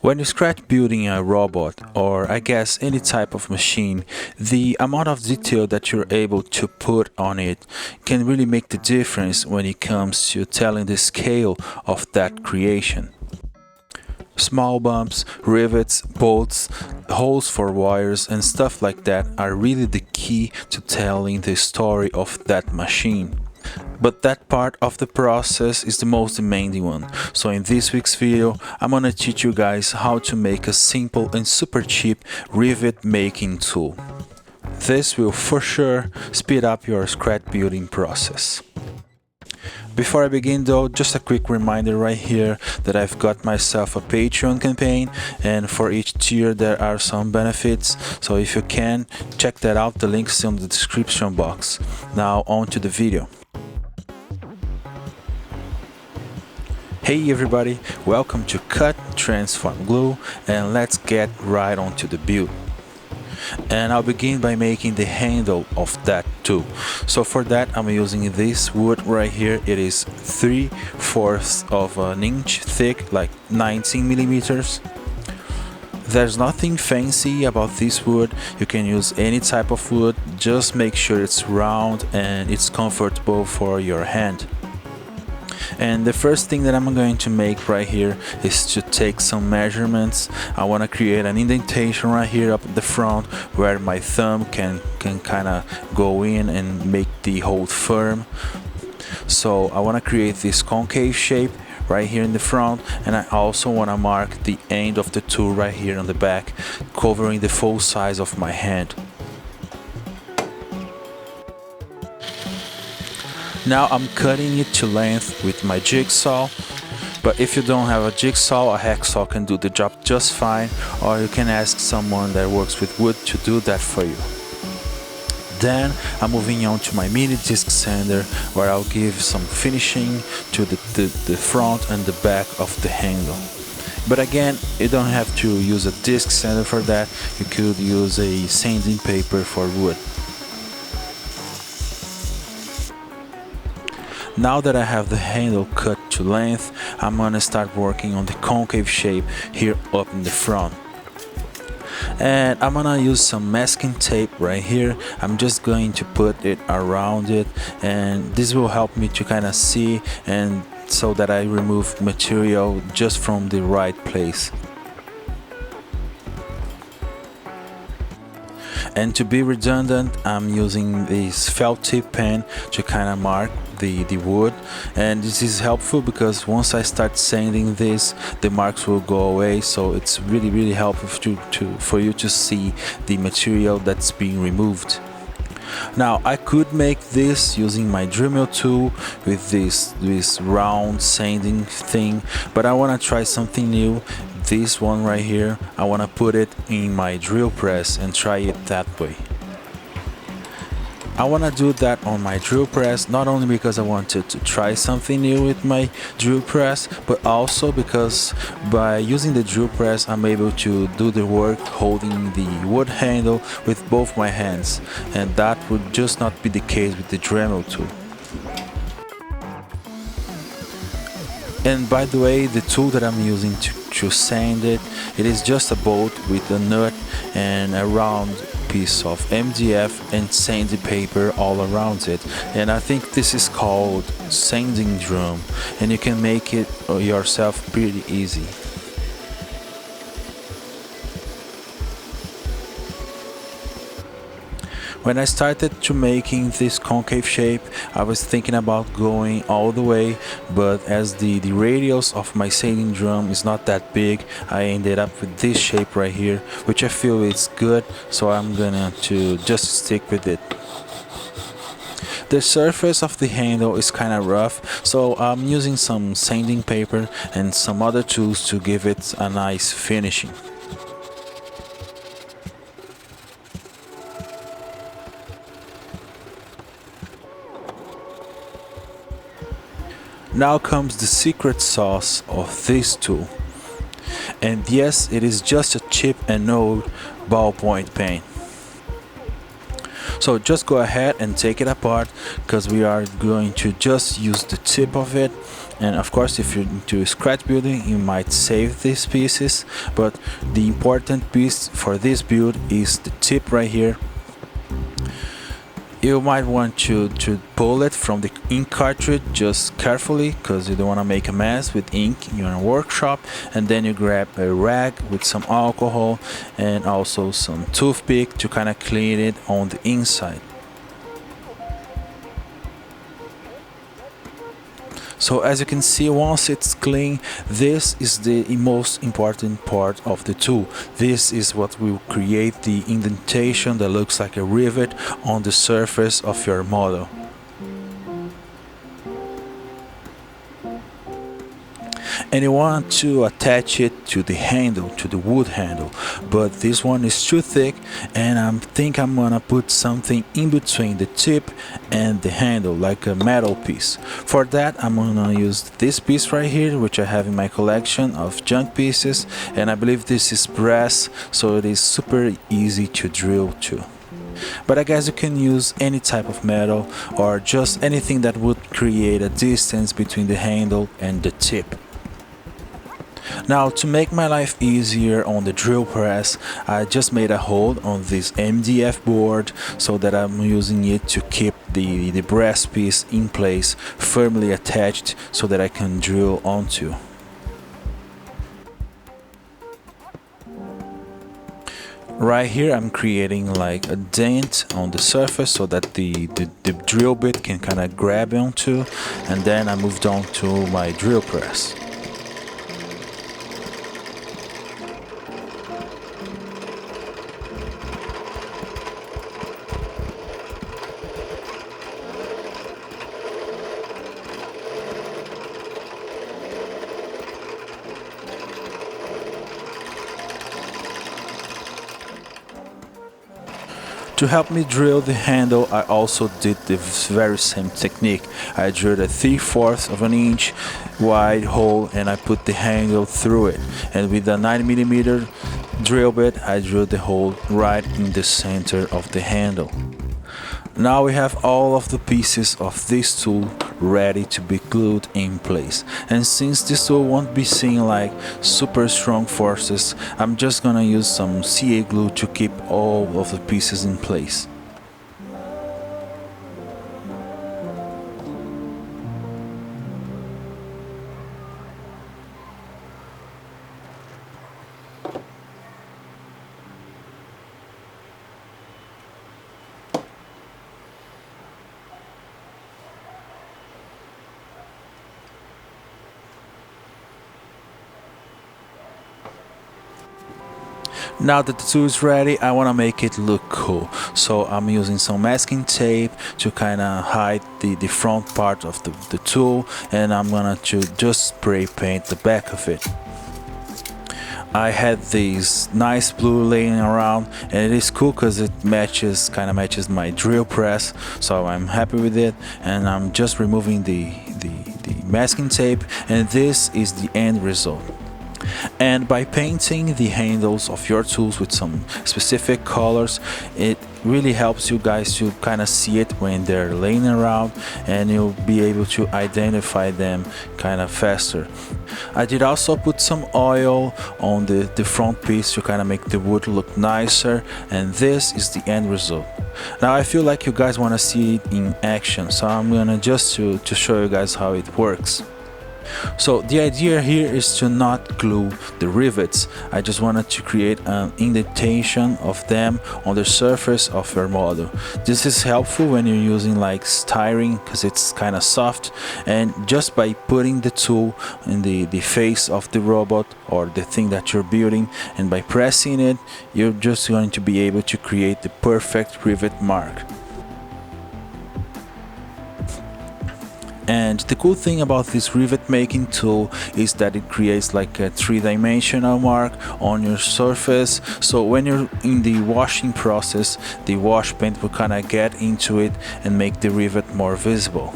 When you scratch building a robot, or I guess any type of machine, the amount of detail that you're able to put on it can really make the difference when it comes to telling the scale of that creation. Small bumps, rivets, bolts, holes for wires and stuff like that are really the key to telling the story of that machine. But that part of the process is the most demanding one. So in this week's video, I'm gonna teach you guys how to make a simple and super cheap rivet making tool. This will for sure speed up your scratch building process. Before I begin though, just a quick reminder right here that I've got myself a Patreon campaign, and for each tier there are some benefits, so if you can, check that out, the links in the description box. Now on to the video. Hey everybody, welcome to Cut, Transform, Glue, and let's get right on to the build. And I'll begin by making the handle of that tool. So for that I'm using this wood right here. It is 3/4 of an inch thick, like 19 millimeters. There's nothing fancy about this wood. You can use any type of wood, just make sure it's round and it's comfortable for your hand. And the first thing that I'm going to make right here is to take some measurements. I want to create an indentation right here up at the front where my thumb can kind of go in and make the hole firm. So I want to create this concave shape right here in the front, and I also want to mark the end of the tool right here on the back, covering the full size of my hand. Now I'm cutting it to length with my jigsaw, but if you don't have a jigsaw, a hacksaw can do the job just fine, or you can ask someone that works with wood to do that for you. Then I'm moving on to my mini disc sander, where I'll give some finishing to the front and the back of the handle. But again, you don't have to use a disc sander for that. You could use a sanding paper for wood. Now that I have the handle cut to length, I'm gonna start working on the concave shape here up in the front. And I'm gonna use some masking tape right here. I'm just going to put it around it, and this will help me to kind of see, and so that I remove material just from the right place. And to be redundant, I'm using this felt tip pen to kind of mark the wood, and this is helpful because once I start sanding this, the marks will go away, so it's really helpful for you to see the material that's being removed. Now I could make this using my Dremel tool with this round sanding thing, but I want to try something new. This one right here, I want to put it in my drill press and try it that way. I want to do that on my drill press, not only because I wanted to try something new with my drill press, but also because by using the drill press I'm able to do the work holding the wood handle with both my hands, and that would just not be the case with the Dremel tool. And by the way, the tool that I'm using to sand it is just a bolt with a nut and a round piece of MDF and sanding paper all around it, and I think this is called sanding drum, and you can make it yourself pretty easy. When I started to making this concave shape, I was thinking about going all the way, but as the radius of my sanding drum is not that big, I ended up with this shape right here, which I feel is good, so I'm gonna just stick with it. The surface of the handle is kind of rough, so I'm using some sanding paper and some other tools to give it a nice finishing. Now comes the secret sauce of this tool, and yes, it is just a cheap and old ballpoint pen. So just go ahead and take it apart, because we are going to just use the tip of it, And of course, if you're into scratch building, you might save these pieces, but the important piece for this build is the tip right here. You might want to pull it from the ink cartridge just carefully, because you don't want to make a mess with ink in your workshop. And then you grab a rag with some alcohol and also some toothpick to kind of clean it on the inside. So as you can see, once it's clean, this is the most important part of the tool. This is what will create the indentation that looks like a rivet on the surface of your model. And you want to attach it to the handle, to the wood handle, but this one is too thick, and I think I'm gonna put something in between the tip and the handle, like a metal piece. For that, I'm gonna use this piece right here, which I have in my collection of junk pieces, and I believe this is brass, so it is super easy to drill too. But I guess you can use any type of metal or just anything that would create a distance between the handle and the tip. Now, to make my life easier on the drill press, I just made a hole on this MDF board so that I'm using it to keep the brass piece in place, firmly attached, so that I can drill onto. Right here I'm creating like a dent on the surface so that the drill bit can kind of grab onto, and then I moved on to my drill press. To help me drill the handle, I also did the very same technique. I drilled a 3/4 of an inch wide hole and I put the handle through it. And with a 9mm drill bit, I drilled the hole right in the center of the handle. Now we have all of the pieces of this tool ready to be glued in place. And since this tool won't be seeing like super strong forces, I'm just gonna use some CA glue to keep all of the pieces in place. Now that the tool is ready, I want to make it look cool. So I'm using some masking tape to kind of hide the front part of the tool, and I'm gonna just spray paint the back of it. I had this nice blue laying around, and it is cool because it kind of matches my drill press, so I'm happy with it. And I'm just removing the masking tape, and this is the end result. And by painting the handles of your tools with some specific colors, it really helps you guys to kind of see it when they're laying around, and you'll be able to identify them kind of faster. I did also put some oil on the front piece to kind of make the wood look nicer, and this is the end result. Now I feel like you guys want to see it in action, so I'm gonna just to show you guys how it works. So the idea here is to not glue the rivets. I just wanted to create an indentation of them on the surface of your model. This is helpful when you're using like styrene because it's kind of soft, and just by putting the tool in the face of the robot or the thing that you're building, and by pressing it, you're just going to be able to create the perfect rivet mark. And the cool thing about this rivet making tool is that it creates like a three-dimensional mark on your surface, so when you're in the washing process, the wash paint will kind of get into it and make the rivet more visible.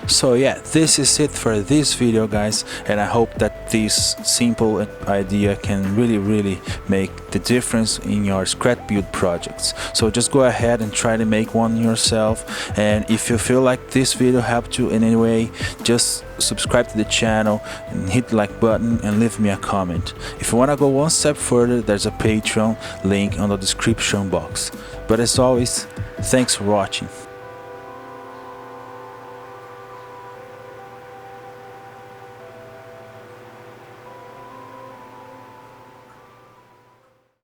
So yeah, this is it for this video, guys, and I hope that this simple idea can really make the difference in your Scratch build projects. So just go ahead and try to make one yourself, and if you feel like this video helped you in any way, just subscribe to the channel and hit the like button and leave me a comment. If you want to go one step further, there's a Patreon link on the description box. But as always, thanks for watching.